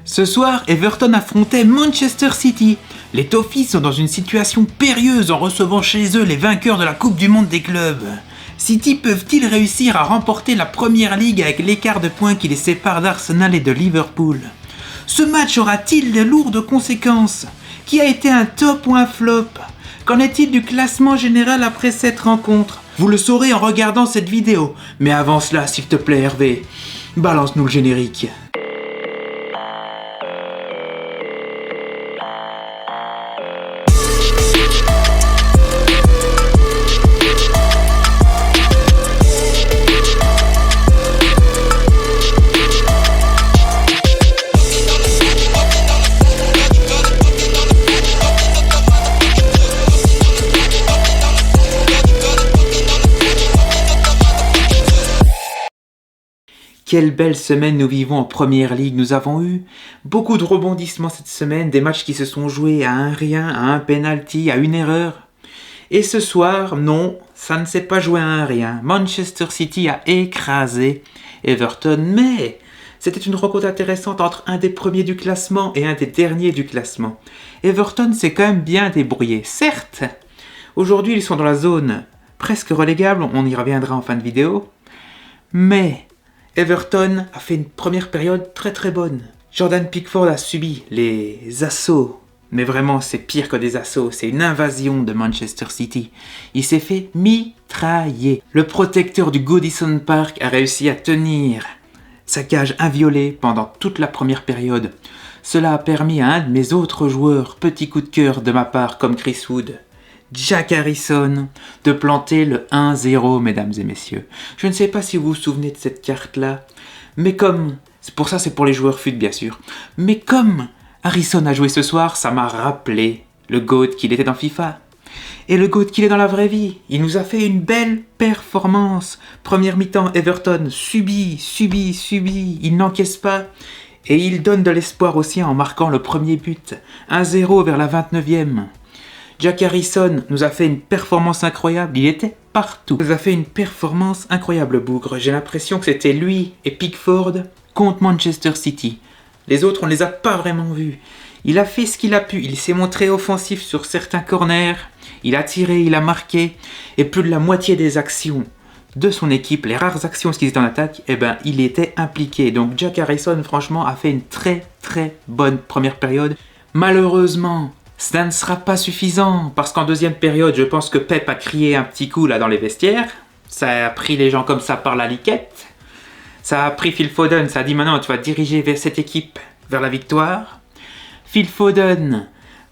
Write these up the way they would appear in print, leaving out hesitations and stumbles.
Ce soir, Everton affrontait Manchester City. Les Toffees sont dans une situation périlleuse en recevant chez eux les vainqueurs de la Coupe du Monde des clubs. City peuvent-ils réussir à remporter la Première Ligue avec l'écart de points qui les sépare d'Arsenal et de Liverpool? Ce match aura-t-il de lourdes conséquences? Qui a été un top ou un flop? Qu'en est-il du classement général après cette rencontre? Vous le saurez en regardant cette vidéo. Mais avant cela, s'il te plaît Hervé, balance-nous le générique. Quelle belle semaine nous vivons en Première Ligue. Nous avons eu beaucoup de rebondissements cette semaine, des matchs qui se sont joués à un rien, à un penalty, à une erreur. Et ce soir, non, ça ne s'est pas joué à un rien. Manchester City a écrasé Everton, mais c'était une rencontre intéressante entre un des premiers du classement et un des derniers du classement. Everton s'est quand même bien débrouillé. Certes, aujourd'hui ils sont dans la zone presque relégable, on y reviendra en fin de vidéo, mais Everton a fait une première période très très bonne. Jordan Pickford a subi les assauts, mais vraiment c'est pire que des assauts, c'est une invasion de Manchester City. Il s'est fait mitrailler. Le protecteur du Goodison Park a réussi à tenir sa cage inviolée pendant toute la première période. Cela a permis à un de mes autres joueurs, petit coup de cœur de ma part comme Chris Wood, Jack Harrison, de planter le 1-0, mesdames et messieurs. Je ne sais pas si vous vous souvenez de cette carte-là, mais comme... Pour ça, c'est pour les joueurs FUT, bien sûr. Mais comme Harrison a joué ce soir, ça m'a rappelé le GOAT qu'il était dans FIFA. Et le GOAT qu'il est dans la vraie vie. Il nous a fait une belle performance. Première mi-temps, Everton subit. Il n'encaisse pas. Et il donne de l'espoir aussi en marquant le premier but. 1-0 vers la 29e. Jack Harrison nous a fait une performance incroyable, il était partout. Il nous a fait une performance incroyable, Bougre. J'ai l'impression que c'était lui et Pickford contre Manchester City. Les autres, on ne les a pas vraiment vus. Il a fait ce qu'il a pu, il s'est montré offensif sur certains corners, il a tiré, il a marqué, et plus de la moitié des actions de son équipe, les rares actions qui étaient en attaque, il était impliqué. Donc Jack Harrison, franchement, a fait une très très bonne première période. Malheureusement, ça ne sera pas suffisant, parce qu'en deuxième période, je pense que Pep a crié un petit coup là dans les vestiaires. Ça a pris les gens comme ça par la liquette. Ça a pris Phil Foden, ça a dit maintenant tu vas diriger vers cette équipe, vers la victoire. Phil Foden,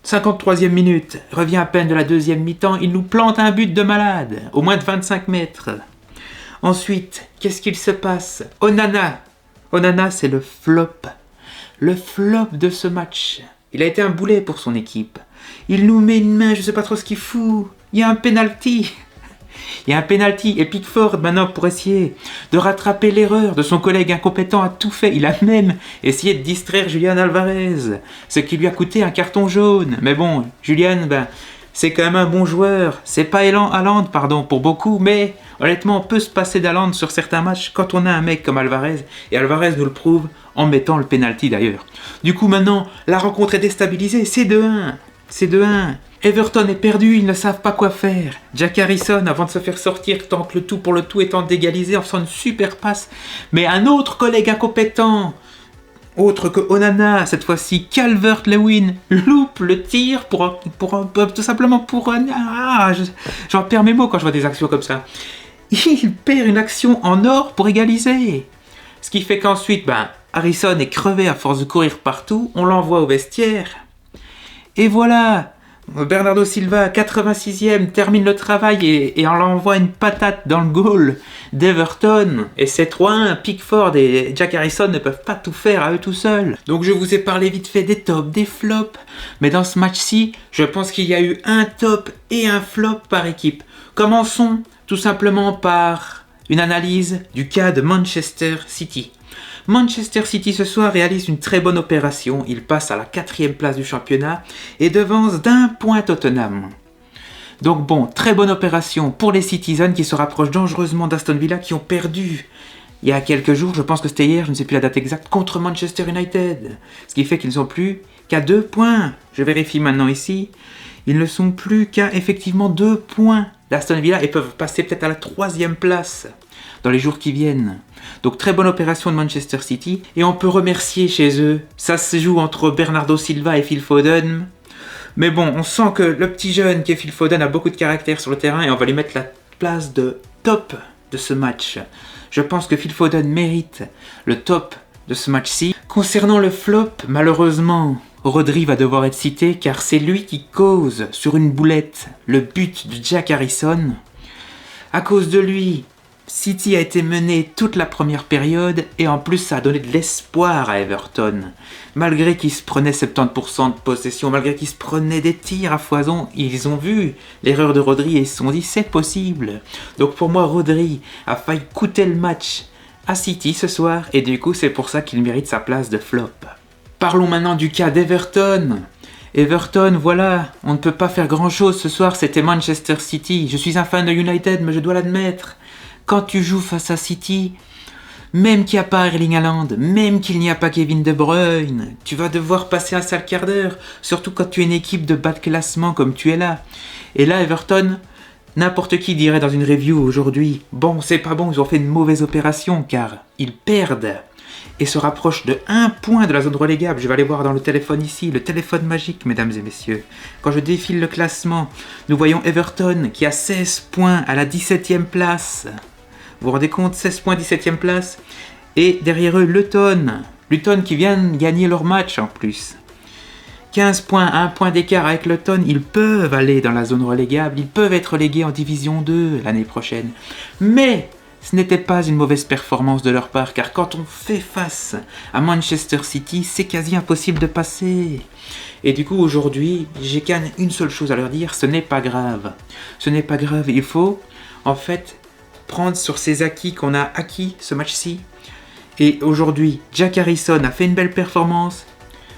53e minute, revient à peine de la deuxième mi-temps, il nous plante un but de malade, au moins de 25 mètres. Ensuite, qu'est-ce qu'il se passe? Onana, c'est le flop de ce match. Il a été un boulet pour son équipe. Il nous met une main, je sais pas trop ce qu'il fout. Il y a un penalty. Et Pickford, maintenant, pour essayer de rattraper l'erreur de son collègue incompétent, a tout fait. Il a même essayé de distraire Julian Alvarez, ce qui lui a coûté un carton jaune. Mais bon, Julian, c'est quand même un bon joueur. C'est pas Haaland, pour beaucoup, mais honnêtement, on peut se passer d'Haaland sur certains matchs quand on a un mec comme Alvarez. Et Alvarez nous le prouve en mettant le penalty d'ailleurs. Du coup, maintenant, la rencontre est déstabilisée. C'est 2-1. Everton est perdu, ils ne savent pas quoi faire. Jack Harrison, avant de se faire sortir, tente le tout pour le tout et tente d'égaliser en faisant une super passe. Mais un autre collègue incompétent, autre que Onana, cette fois-ci Calvert-Lewin, loupe le tir pour tout simplement pour... j'en perds mes mots quand je vois des actions comme ça. Il perd une action en or pour égaliser. Ce qui fait qu'ensuite, Harrison est crevé à force de courir partout, on l'envoie au vestiaire. Et voilà, Bernardo Silva, 86e, termine le travail et on l'envoie une patate dans le goal d'Everton. Et c'est 3-1, Pickford et Jack Harrison ne peuvent pas tout faire à eux tout seuls. Donc je vous ai parlé vite fait des tops, des flops. Mais dans ce match-ci, je pense qu'il y a eu un top et un flop par équipe. Commençons tout simplement par une analyse du cas de Manchester City. Manchester City ce soir réalise une très bonne opération, il passe à la 4e place du championnat et devance d'1 point Tottenham. Donc bon, très bonne opération pour les Citizens qui se rapprochent dangereusement d'Aston Villa qui ont perdu il y a quelques jours, je pense que c'était hier, je ne sais plus la date exacte, contre Manchester United. Ce qui fait qu'ils ne sont plus qu'à 2 points. Je vérifie maintenant ici. Ils ne sont plus qu'à effectivement 2 points d'Aston Villa et peuvent passer peut-être à la 3e place dans les jours qui viennent. Donc très bonne opération de Manchester City. Et on peut remercier chez eux. Ça se joue entre Bernardo Silva et Phil Foden. Mais bon, on sent que le petit jeune qui est Phil Foden a beaucoup de caractère sur le terrain et on va lui mettre la place de top de ce match. Je pense que Phil Foden mérite le top de ce match-ci. Concernant le flop, malheureusement, Rodri va devoir être cité car c'est lui qui cause sur une boulette le but de Jack Harrison. À cause de lui, City a été mené toute la première période et en plus ça a donné de l'espoir à Everton. Malgré qu'ils se prenaient 70% de possession, malgré qu'ils se prenaient des tirs à foison, ils ont vu l'erreur de Rodri et ils se sont dit c'est possible. Donc pour moi Rodri a failli coûter le match à City ce soir et du coup c'est pour ça qu'il mérite sa place de flop. Parlons maintenant du cas d'Everton. Everton, voilà, on ne peut pas faire grand chose ce soir, c'était Manchester City. Je suis un fan de United mais je dois l'admettre. Quand tu joues face à City, même qu'il n'y a pas Erling Haaland, même qu'il n'y a pas Kevin De Bruyne, tu vas devoir passer un sale quart d'heure, surtout quand tu es une équipe de bas de classement comme tu es là. Et là, Everton, n'importe qui dirait dans une review aujourd'hui, bon, c'est pas bon, ils ont fait une mauvaise opération car ils perdent et se rapprochent de 1 point de la zone relégable. Je vais aller voir dans le téléphone ici, le téléphone magique, mesdames et messieurs. Quand je défile le classement, nous voyons Everton qui a 16 points à la 17e place. Vous vous rendez compte, 16 points, 17e place. Et derrière eux, Luton qui vient de gagner leur match en plus. 15 points, 1 point d'écart avec Luton, ils peuvent aller dans la zone relégable, ils peuvent être relégués en Division 2 l'année prochaine. Mais ce n'était pas une mauvaise performance de leur part, car quand on fait face à Manchester City, c'est quasi impossible de passer. Et du coup, aujourd'hui, j'ai qu'une seule chose à leur dire, ce n'est pas grave. Ce n'est pas grave, il faut, en fait, prendre sur ces acquis qu'on a acquis ce match-ci. Et aujourd'hui, Jack Harrison a fait une belle performance.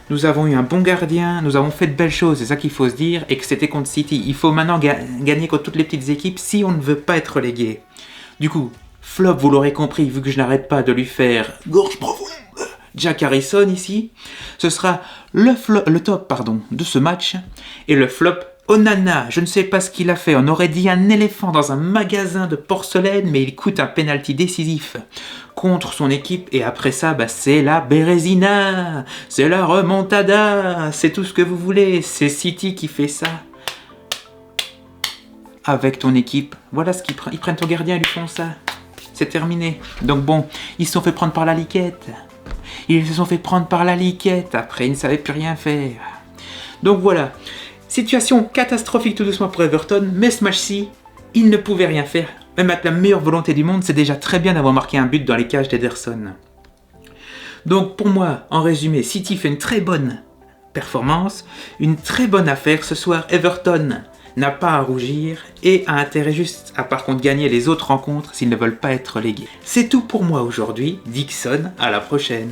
Nous avons eu un bon gardien, nous avons fait de belles choses, c'est ça qu'il faut se dire, et que c'était contre City. Il faut maintenant gagner contre toutes les petites équipes si on ne veut pas être relégué. Du coup, flop, vous l'aurez compris, vu que je n'arrête pas de lui faire gorge profonde, Jack Harrison ici, ce sera le top de ce match, et le flop, Onana, je ne sais pas ce qu'il a fait, on aurait dit un éléphant dans un magasin de porcelaine, mais il coûte un penalty décisif contre son équipe, et après ça, c'est la Bérésina, c'est la remontada, c'est tout ce que vous voulez, c'est City qui fait ça. Avec ton équipe, voilà ce qu'ils prennent, ils prennent ton gardien et lui font ça. C'est terminé. Donc bon, ils se sont fait prendre par la liquette. Ils se sont fait prendre par la liquette. Après, ils ne savaient plus rien faire. Donc voilà. Situation catastrophique tout doucement pour Everton. Mais ce match-ci, ils ne pouvaient rien faire. Même avec la meilleure volonté du monde, c'est déjà très bien d'avoir marqué un but dans les cages d'Ederson. Donc pour moi, en résumé, City fait une très bonne performance. Une très bonne affaire. Ce soir, Everton n'a pas à rougir et a intérêt juste à par contre gagner les autres rencontres s'ils ne veulent pas être relégués. C'est tout pour moi aujourd'hui. Dixon, à la prochaine.